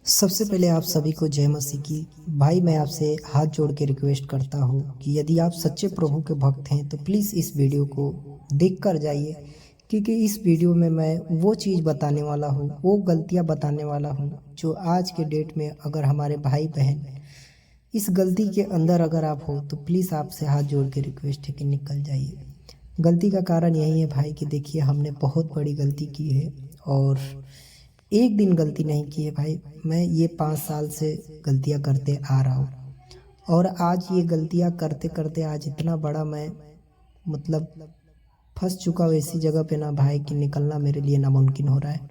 सबसे पहले आप सभी को जय मसीह की। भाई मैं आपसे हाथ जोड़ के रिक्वेस्ट करता हूँ कि यदि आप सच्चे प्रभु के भक्त हैं तो प्लीज़ इस वीडियो को देख कर जाइए, क्योंकि इस वीडियो में मैं वो चीज़ बताने वाला हूँ, वो गलतियाँ बताने वाला हूँ जो आज के डेट में अगर हमारे भाई बहन इस गलती के अंदर अगर आप हो तो प्लीज़ आपसे हाथ जोड़ के रिक्वेस्ट है कि निकल जाइए। गलती का कारण यही है भाई कि देखिए हमने बहुत बड़ी गलती की है, और एक दिन गलती नहीं की है भाई। मैं ये 5 साल से गलतियाँ करते आ रहा हूँ, और आज ये गलतियाँ करते करते आज इतना बड़ा मैं मतलब फंस चुका हूँ ऐसी जगह पे ना भाई कि निकलना मेरे लिए नामुमकिन हो रहा है।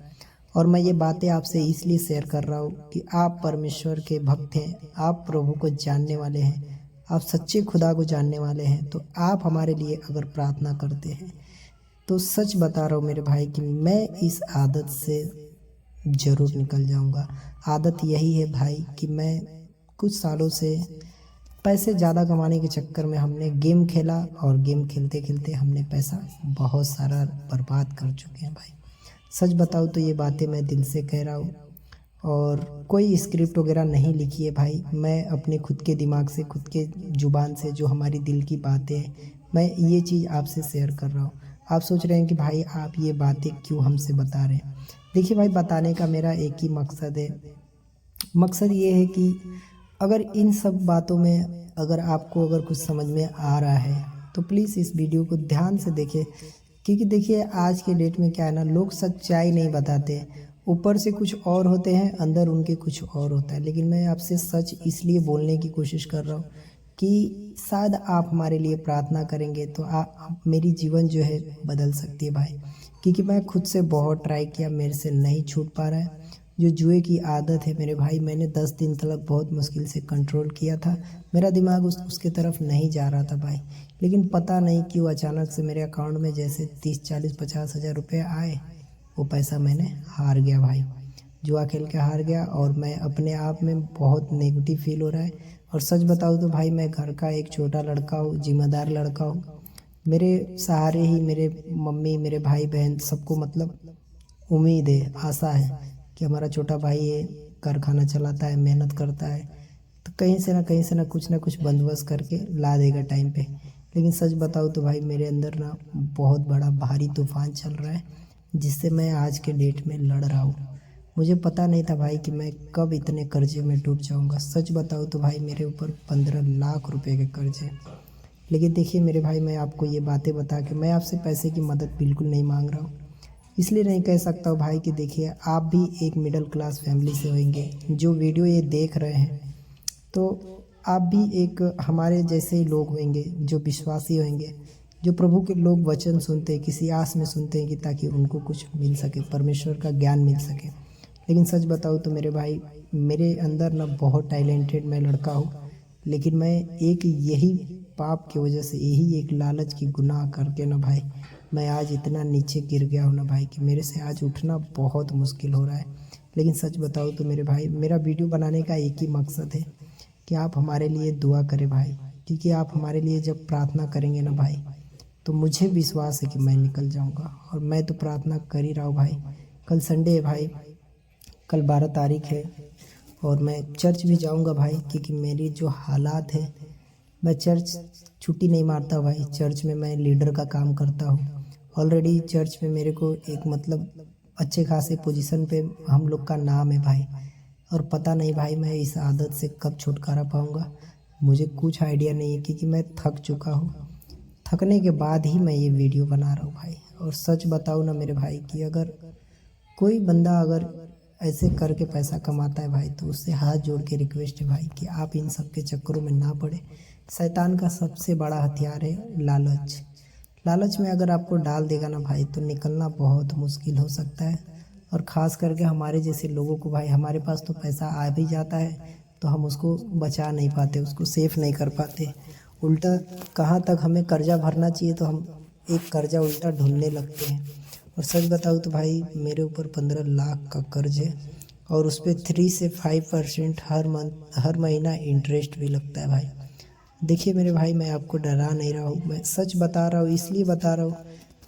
और मैं ये बातें आपसे इसलिए शेयर कर रहा हूँ कि आप परमेश्वर के भक्त हैं, आप प्रभु को जानने वाले हैं, आप सच्चे खुदा को जानने वाले हैं। तो आप हमारे लिए अगर प्रार्थना करते हैं तो सच बता रहा हूँ मेरे भाई कि मैं इस आदत से ज़रूर निकल जाऊंगा। आदत यही है भाई कि मैं कुछ सालों से पैसे ज़्यादा कमाने के चक्कर में हमने गेम खेला, और गेम खेलते खेलते हमने पैसा बहुत सारा बर्बाद कर चुके हैं भाई। सच बताऊँ तो ये बातें मैं दिल से कह रहा हूँ, और कोई स्क्रिप्ट वगैरह नहीं लिखी है भाई। मैं अपने खुद के दिमाग से, खुद के ज़ुबान से जो हमारी दिल की बातें हैं, मैं ये चीज़ आपसे शेयर कर रहा हूँ। आप सोच रहे हैं कि भाई आप ये बातें क्यों हमसे बता रहे हैं। देखिए भाई, बताने का मेरा एक ही मकसद है। मकसद ये है कि अगर इन सब बातों में अगर आपको अगर कुछ समझ में आ रहा है तो प्लीज़ इस वीडियो को ध्यान से देखें, क्योंकि देखिए आज के डेट में क्या है ना, लोग सच्चाई नहीं बताते। ऊपर से कुछ और होते हैं, अंदर उनके कुछ और होता है। लेकिन मैं आपसे सच इसलिए बोलने की कोशिश कर रहा हूँ कि शायद आप हमारे लिए प्रार्थना करेंगे तो आप मेरी जीवन जो है बदल सकती है भाई। क्योंकि मैं खुद से बहुत ट्राई किया, मेरे से नहीं छूट पा रहा है। जो जुए की आदत है मेरे भाई, मैंने 10 दिन तक बहुत मुश्किल से कंट्रोल किया था। मेरा दिमाग उसके तरफ नहीं जा रहा था भाई। लेकिन पता नहीं क्यों अचानक से मेरे अकाउंट में जैसे 30 40 50 हज़ार रुपये आए, वो पैसा मैंने हार गया भाई। जुआ खेल के हार गया, और मैं अपने आप में बहुत नेगेटिव फील हो रहा है। और सच बताऊँ तो भाई मैं घर का एक छोटा लड़का हूँ, जिम्मेदार लड़का हूँ। मेरे सहारे ही मेरे मम्मी, मेरे भाई बहन सबको मतलब उम्मीद है, आशा है कि हमारा छोटा भाई है, कारखाना चलाता है, मेहनत करता है, तो कहीं से ना कुछ बंदोबस्त करके ला देगा टाइम पे। लेकिन सच बताऊँ तो भाई मेरे अंदर ना बहुत बड़ा भारी तूफान चल रहा है, जिससे मैं आज के डेट में लड़ रहा हूँ। मुझे पता नहीं था भाई कि मैं कब इतने कर्जे में डूब जाऊँगा। सच बताऊँ तो भाई मेरे ऊपर 15 लाख रुपए के कर्जे। लेकिन देखिए मेरे भाई, मैं आपको ये बातें बता के मैं आपसे पैसे की मदद बिल्कुल नहीं मांग रहा हूँ। इसलिए नहीं कह सकता हूँ भाई कि देखिए आप भी एक मिडिल क्लास फैमिली से होंगे जो वीडियो ये देख रहे हैं, तो आप भी एक हमारे जैसे ही लोग होंगे जो विश्वासी होंगे, जो प्रभु के लोग वचन सुनते हैं, किसी आस में सुनते हैं कि ताकि उनको कुछ मिल सके, परमेश्वर का ज्ञान मिल सके। लेकिन सच बताऊँ तो मेरे भाई, मेरे अंदर ना बहुत टैलेंटेड मैं लड़का हूँ, लेकिन मैं एक यही पाप की वजह से, यही एक लालच की गुनाह करके ना भाई, मैं आज इतना नीचे गिर गया हूँ ना भाई कि मेरे से आज उठना बहुत मुश्किल हो रहा है। लेकिन सच बताऊँ तो मेरे भाई, मेरा वीडियो बनाने का एक ही मकसद है कि आप हमारे लिए दुआ करें भाई। क्योंकि आप हमारे लिए जब प्रार्थना करेंगे ना भाई, तो मुझे विश्वास है कि मैं निकल जाऊंगा, और मैं तो प्रार्थना कर ही रहा हूँ भाई। कल संडे है भाई, कल 12 तारीख है, और मैं चर्च भी जाऊंगा भाई। क्योंकि मेरी जो हालात है, मैं चर्च छुट्टी नहीं मारता भाई। चर्च में मैं लीडर का काम करता हूँ। ऑलरेडी चर्च में मेरे को एक मतलब अच्छे खासे पोजीशन पे हम लोग का नाम है भाई। और पता नहीं भाई मैं इस आदत से कब छुटकारा पाऊंगा, मुझे कुछ आइडिया नहीं है। क्योंकि मैं थक चुका हूँ, थकने के बाद ही मैं ये वीडियो बना रहा हूँ भाई। और सच बताऊँ ना मेरे भाई कि अगर कोई बंदा अगर ऐसे करके पैसा कमाता है भाई, तो उससे हाथ जोड़ के रिक्वेस्ट है भाई कि आप इन सब के चक्करों में ना पड़े। शैतान का सबसे बड़ा हथियार है लालच। लालच में अगर आपको डाल देगा ना भाई, तो निकलना बहुत मुश्किल हो सकता है। और ख़ास करके हमारे जैसे लोगों को भाई, हमारे पास तो पैसा आ भी जाता है तो हम उसको बचा नहीं पाते, उसको सेफ नहीं कर पाते। उल्टा कहाँ तक हमें कर्जा भरना चाहिए तो हम एक कर्जा उल्टा ढूंढने लगते हैं। और सच बताऊँ तो भाई मेरे ऊपर 15 लाख का कर्ज है, और उस पर 3 से 5% हर महीना इंटरेस्ट भी लगता है भाई। देखिए मेरे भाई, मैं आपको डरा नहीं रहा हूँ, मैं सच बता रहा हूँ। इसलिए बता रहा हूँ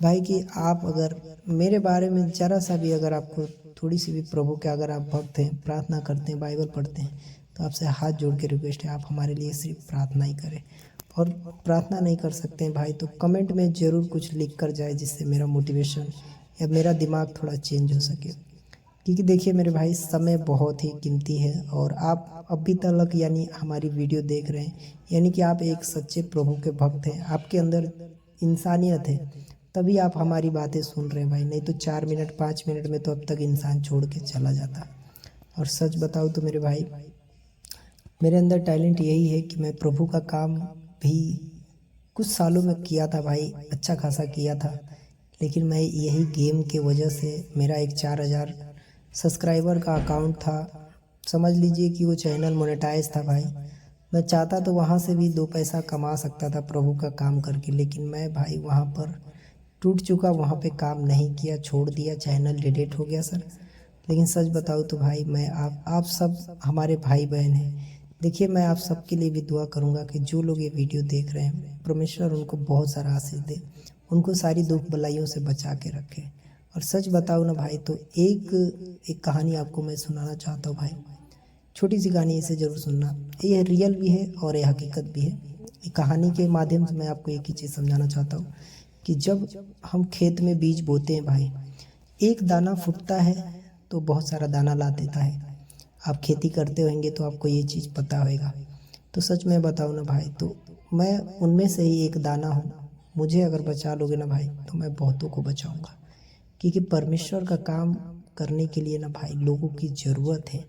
भाई कि आप अगर मेरे बारे में ज़रा सा भी अगर आपको थोड़ी सी भी प्रभु के अगर आप भक्त हैं, प्रार्थना करते हैं, बाइबल पढ़ते हैं, तो आपसे हाथ जोड़ के रिक्वेस्ट है आप हमारे लिए सिर्फ प्रार्थना ही करें। और प्रार्थना नहीं कर सकते हैं भाई तो कमेंट में ज़रूर कुछ लिख कर जाए, जिससे मेरा मोटिवेशन या मेरा दिमाग थोड़ा चेंज हो सके। क्योंकि देखिए मेरे भाई, समय बहुत ही कीमती है और आप अभी तक यानी हमारी वीडियो देख रहे हैं, यानी कि आप एक सच्चे प्रभु के भक्त हैं, आपके अंदर इंसानियत है, तभी आप हमारी बातें सुन रहे हैं भाई। नहीं तो 4 मिनट 5 मिनट में तो अब तक इंसान छोड़ के चला जाता। और सच बताऊँ तो मेरे भाई, मेरे अंदर टैलेंट यही है कि मैं प्रभु का काम भी कुछ सालों में किया था भाई, अच्छा खासा किया था। लेकिन मैं यही गेम के वजह से, मेरा एक 4000 सब्सक्राइबर का अकाउंट था, समझ लीजिए कि वो चैनल मोनेटाइज था भाई। मैं चाहता तो वहाँ से भी 2 पैसा कमा सकता था प्रभु का काम करके, लेकिन मैं भाई वहाँ पर टूट चुका, वहाँ पे काम नहीं किया, छोड़ दिया, चैनल डिलीट हो गया सर। लेकिन सच बताऊँ तो भाई, मैं आप सब हमारे भाई बहन हैं। देखिए मैं आप सबके लिए भी दुआ करूँगा कि जो लोग ये वीडियो देख रहे हैं, परमेश्वर उनको बहुत सारा आशीष दे, उनको सारी दुख भलाइयों से बचा के रखे। और सच बताऊँ ना भाई, तो एक कहानी आपको मैं सुनाना चाहता हूँ भाई, छोटी सी कहानी, इसे ज़रूर सुनना। ये रियल भी है और ये हकीकत भी है। एक कहानी के माध्यम से मैं आपको एक ही चीज़ समझाना चाहता हूँ कि जब हम खेत में बीज बोते हैं भाई, एक दाना फूटता है तो बहुत सारा दाना ला देता है। आप खेती करते होंगे तो आपको ये चीज़ पता होगा। तो सच में बताऊँ ना भाई, तो मैं उनमें से ही एक दाना हूँ। मुझे अगर बचा लोगे ना भाई, तो मैं बहुतों को बचाऊँगा। क्योंकि परमेश्वर का काम करने के लिए ना भाई लोगों की ज़रूरत है।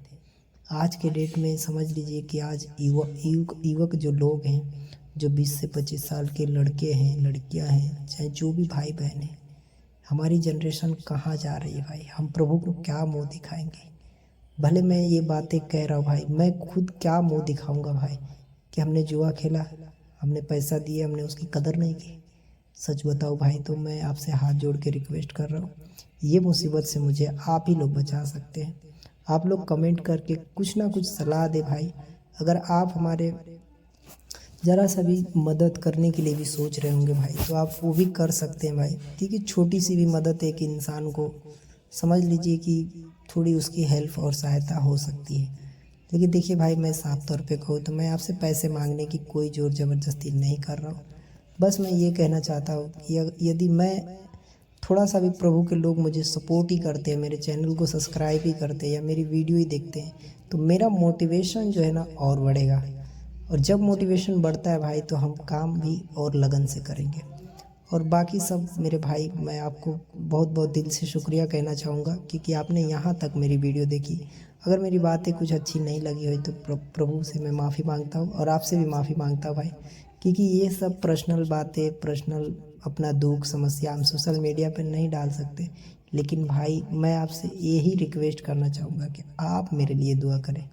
आज के डेट में समझ लीजिए कि आज युवक जो लोग हैं, जो 20 से 25 साल के लड़के हैं, लड़कियां हैं, चाहे जो भी भाई बहन हैं, हमारी जनरेशन कहाँ जा रही है भाई? हम प्रभु को क्या मुंह दिखाएंगे? भले मैं ये बातें कह रहा हूँ भाई, मैं खुद क्या मुंह दिखाऊंगा भाई कि हमने जुआ खेला, हमने पैसा दिया, हमने उसकी कदर नहीं की। सच बताओ भाई, तो मैं आपसे हाथ जोड़ के रिक्वेस्ट कर रहा हूँ, ये मुसीबत से मुझे आप ही लोग बचा सकते हैं। आप लोग कमेंट करके कुछ ना कुछ सलाह दे भाई। अगर आप हमारे ज़रा सा भी मदद करने के लिए भी सोच रहे होंगे भाई, तो आप वो भी कर सकते हैं भाई। क्योंकि छोटी सी भी मदद एक इंसान को, समझ लीजिए कि थोड़ी उसकी हेल्प और सहायता हो सकती है। लेकिन देखिए भाई, मैं साफ तौर पे कहूँ तो मैं आपसे पैसे मांगने की कोई ज़ोर ज़बरदस्ती नहीं कर रहा हूँ। बस मैं ये कहना चाहता हूँ कि यदि मैं थोड़ा सा भी, प्रभु के लोग मुझे सपोर्ट ही करते हैं, मेरे चैनल को सब्सक्राइब ही करते हैं या मेरी वीडियो ही देखते हैं, तो मेरा मोटिवेशन जो है ना और बढ़ेगा। और जब मोटिवेशन बढ़ता है भाई, तो हम काम भी और लगन से करेंगे। और बाकी सब मेरे भाई, मैं आपको बहुत बहुत दिल से शुक्रिया कहना चाहूँगा क्योंकि आपने यहाँ तक मेरी वीडियो देखी। अगर मेरी बातें कुछ अच्छी नहीं लगी हो तो प्रभु से मैं माफ़ी मांगता हूँ और आपसे भी माफ़ी मांगता हूँ भाई। क्योंकि ये सब पर्सनल बातें, पर्सनल अपना दुख समस्या हम सोशल मीडिया पर नहीं डाल सकते। लेकिन भाई मैं आपसे यही रिक्वेस्ट करना चाहूँगा कि आप मेरे लिए दुआ करें,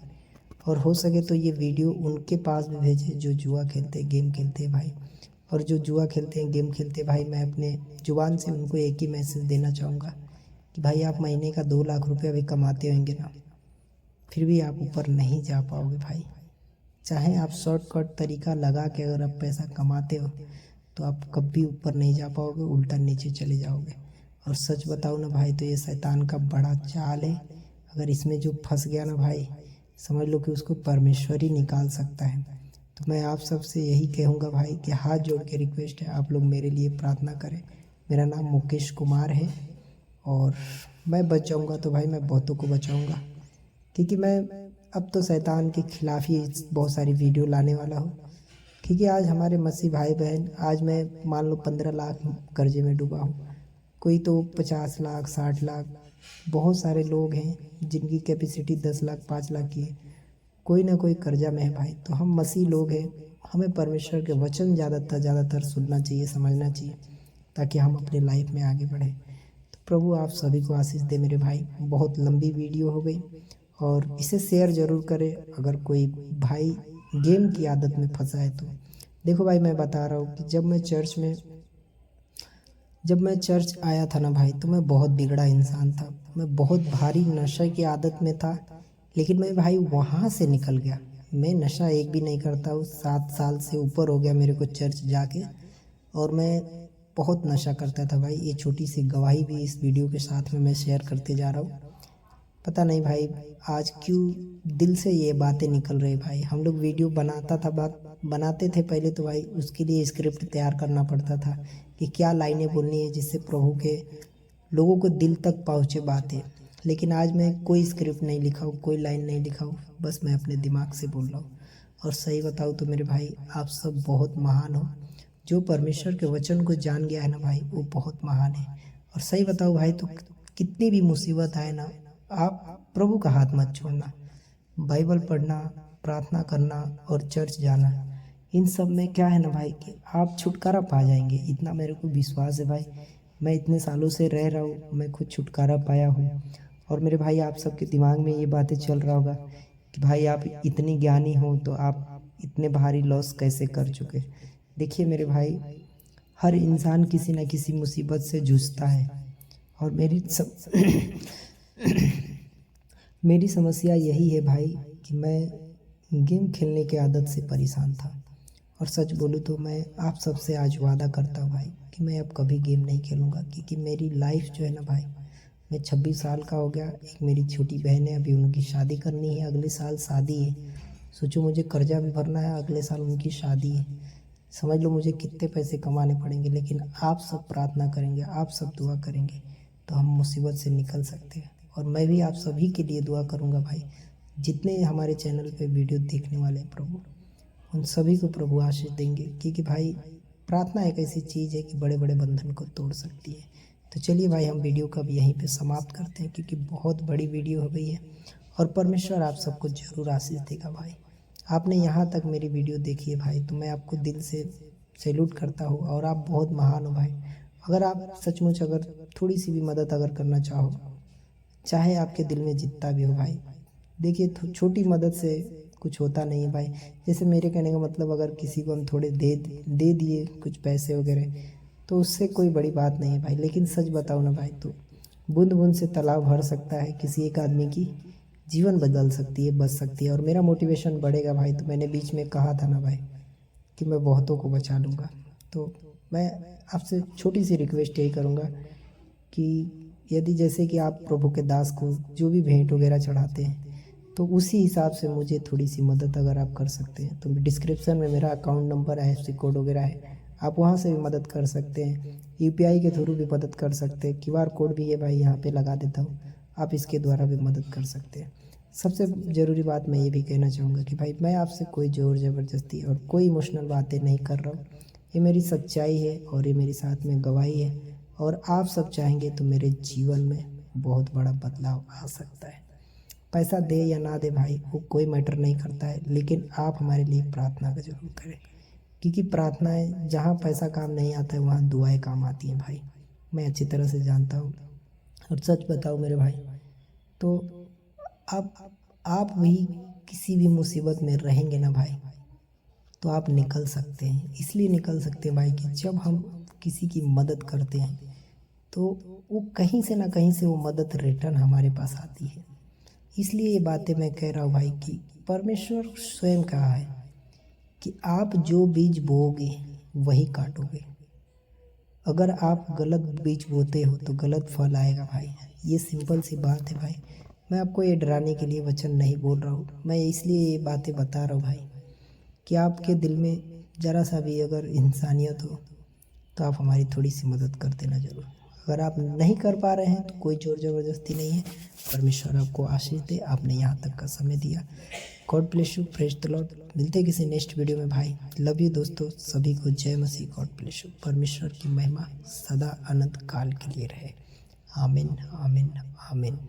और हो सके तो ये वीडियो उनके पास भी भेजें जो जुआ खेलते हैं, गेम खेलते हैं भाई। और जो जुआ खेलते हैं, गेम खेलते हैं भाई, मैं अपने जुबान से उनको एक ही मैसेज देना चाहूँगा कि भाई आप महीने का 2 लाख रुपया भी कमाते होंगे ना, फिर भी आप ऊपर नहीं जा पाओगे भाई। चाहे आप शॉर्टकट तरीका लगा के अगर आप पैसा कमाते हो, तो आप कभी ऊपर नहीं जा पाओगे, उल्टा नीचे चले जाओगे। और सच बताओ ना भाई, तो ये शैतान का बड़ा चाल है। अगर इसमें जो फंस गया ना भाई, समझ लो कि उसको परमेश्वर ही निकाल सकता है। तो मैं आप सबसे यही कहूँगा भाई कि हाथ जोड़ के रिक्वेस्ट है, आप लोग मेरे लिए प्रार्थना करें। मेरा नाम मुकेश कुमार है और मैं बच जाऊँगा तो भाई मैं बहुतों को बचाऊँगा। क्योंकि मैं अब तो शैतान के खिलाफ ही बहुत सारी वीडियो लाने वाला हूँ। क्योंकि आज हमारे मसीह भाई बहन, आज मैं मान लो 15 लाख कर्जे में डूबा हूँ, कोई तो 50 लाख 60 लाख, बहुत सारे लोग हैं जिनकी कैपेसिटी 10 लाख 5 लाख की है, कोई ना कोई कर्जा में है भाई। तो हम मसीह लोग हैं, हमें परमेश्वर के वचन ज़्यादातर सुनना चाहिए, समझना चाहिए, ताकि हम अपनी लाइफ में आगे बढ़ें। तो प्रभु आप सभी को आशीष दे मेरे भाई। बहुत लंबी वीडियो हो गई और इसे शेयर ज़रूर करें अगर कोई भाई गेम की आदत में फंसा है तो। देखो भाई, मैं बता रहा हूँ कि जब मैं चर्च आया था ना भाई, तो मैं बहुत बिगड़ा इंसान था, मैं बहुत भारी नशे की आदत में था। लेकिन मैं भाई वहाँ से निकल गया। मैं नशा एक भी नहीं करता हूँ, 7 साल से ऊपर हो गया मेरे को चर्च जाके, और मैं बहुत नशा करता था भाई। ये छोटी सी गवाही भी इस वीडियो के साथ में मैं शेयर करते जा रहा हूँ। पता नहीं भाई आज क्यों दिल से ये बातें निकल रही भाई। हम लोग वीडियो बनाता था, बात बनाते थे पहले तो भाई उसके लिए स्क्रिप्ट तैयार करना पड़ता था कि क्या लाइनें बोलनी है जिससे प्रभु के लोगों को दिल तक पहुँचे बातें। लेकिन आज मैं कोई स्क्रिप्ट नहीं लिखा हूँ, कोई लाइन नहीं लिखा हूँ, बस मैं अपने दिमाग से बोल रहा हूँ। और सही बताऊँ तो मेरे भाई आप सब बहुत महान हो। जो परमेश्वर के वचन को जान गया है ना भाई वो बहुत महान है। और सही बताओ भाई तो कितनी भी मुसीबत आए ना, आप प्रभु का हाथ मत छोड़ना। बाइबल पढ़ना, प्रार्थना करना और चर्च जाना, इन सब में क्या है ना भाई कि आप छुटकारा पा जाएंगे। इतना मेरे को विश्वास है भाई। मैं इतने सालों से रह रहा हूँ, मैं खुद छुटकारा पाया हूँ। और मेरे भाई आप सबके दिमाग में ये बातें चल रहा होगा कि भाई आप इतनी ज्ञानी हो तो आप इतने भारी लॉस कैसे कर चुके। देखिए मेरे भाई, हर इंसान किसी न किसी मुसीबत से जूझता है। और मेरी समस्या यही है भाई कि मैं गेम खेलने की आदत से परेशान था। और सच बोलूँ तो मैं आप सबसे आज वादा करता हूँ भाई कि मैं अब कभी गेम नहीं खेलूँगा, क्योंकि मेरी लाइफ जो है ना भाई, मैं 26 साल का हो गया। एक मेरी छोटी बहन है, अभी उनकी शादी करनी है, अगले साल शादी है। सोचो मुझे कर्जा भी भरना है, अगले साल उनकी शादी है। समझ लो मुझे कितने पैसे कमाने पड़ेंगे। लेकिन आप सब प्रार्थना करेंगे, आप सब दुआ करेंगे तो हम मुसीबत से निकल सकते हैं। और मैं भी आप सभी के लिए दुआ करूँगा भाई, जितने हमारे चैनल पे वीडियो देखने वाले हैं प्रभु, उन सभी को प्रभु आशीष देंगे। क्योंकि भाई प्रार्थना एक ऐसी चीज़ है कि बड़े बड़े बंधन को तोड़ सकती है। तो चलिए भाई हम वीडियो का भी यहीं पे समाप्त करते हैं, क्योंकि बहुत बड़ी वीडियो हो गई है। और परमेश्वर आप सबको ज़रूर आशीष देगा भाई। आपने यहाँ तक मेरी वीडियो देखी है भाई, तो मैं आपको दिल से सैल्यूट करता हूँ। और आप बहुत महान हो भाई। अगर आप सचमुच अगर थोड़ी सी भी मदद अगर करना चाहो, चाहे आपके दिल में जितना भी हो भाई, देखिए छोटी मदद से कुछ होता नहीं है भाई। जैसे मेरे कहने का मतलब अगर किसी को हम थोड़े दे दिए कुछ पैसे वगैरह, तो उससे कोई बड़ी बात नहीं है भाई। लेकिन सच बताओ ना भाई, तो बूंद बूंद से तालाब भर सकता है, किसी एक आदमी की जीवन बदल सकती है, बच सकती है। और मेरा मोटिवेशन बढ़ेगा भाई। तो मैंने बीच में कहा था ना भाई कि मैं बहुतों को बचा लूँगा। तो मैं आपसे छोटी सी रिक्वेस्ट यही करूँगा कि यदि जैसे कि आप प्रभु के दास को जो भी भेंट वगैरह चढ़ाते हैं, तो उसी हिसाब से मुझे थोड़ी सी मदद अगर आप कर सकते हैं तो डिस्क्रिप्शन में मेरा अकाउंट नंबर IFSC कोड वगैरह है, आप वहाँ से भी मदद कर सकते हैं। UPI के थ्रू भी मदद कर सकते हैं। QR कोड भी है भाई, यहाँ पे लगा देता हूँ, आप इसके द्वारा भी मदद कर सकते हैं। सबसे ज़रूरी बात मैं ये भी कहना चाहूँगा कि भाई मैं आपसे कोई ज़ोर ज़बरदस्ती और कोई इमोशनल बातें नहीं कर रहा हूँ। ये मेरी सच्चाई है और ये मेरे साथ में गवाही है। और आप सब चाहेंगे तो मेरे जीवन में बहुत बड़ा बदलाव आ सकता है। पैसा दे या ना दे भाई वो कोई मैटर नहीं करता है, लेकिन आप हमारे लिए प्रार्थना का ज़रूर करें। क्योंकि प्रार्थनाएं, जहाँ पैसा काम नहीं आता है वहाँ दुआएं काम आती हैं भाई, मैं अच्छी तरह से जानता हूँ। और सच बताओ मेरे भाई, तो आप भी किसी भी मुसीबत में रहेंगे ना भाई, तो आप निकल सकते हैं। इसलिए निकल सकते हैं भाई कि जब हम किसी की मदद करते हैं तो वो कहीं से ना कहीं से वो मदद रिटर्न हमारे पास आती है। इसलिए ये बातें मैं कह रहा हूँ भाई कि परमेश्वर स्वयं कहा है कि आप जो बीज बोओगे वही काटोगे। अगर आप गलत बीज बोते हो तो गलत फल आएगा भाई। ये सिंपल सी बात है भाई। मैं आपको ये डराने के लिए वचन नहीं बोल रहा हूँ, मैं इसलिए ये बातें बता रहा हूँ भाई कि आपके दिल में ज़रा सा भी अगर इंसानियत हो तो आप हमारी थोड़ी सी मदद कर देना ज़रूर। अगर आप नहीं कर पा रहे हैं तो कोई ज़ोर ज़बरदस्ती नहीं है। परमेश्वर आपको आशीष दे, आपने यहाँ तक का समय दिया। God bless you, praise the Lord. मिलते हैं किसी नेक्स्ट वीडियो में भाई। लव यू दोस्तों, सभी को जय मसीह, गॉड ब्लेस यू। परमेश्वर की महिमा सदा अनंत काल के लिए रहे। आमीन आमीन आमीन।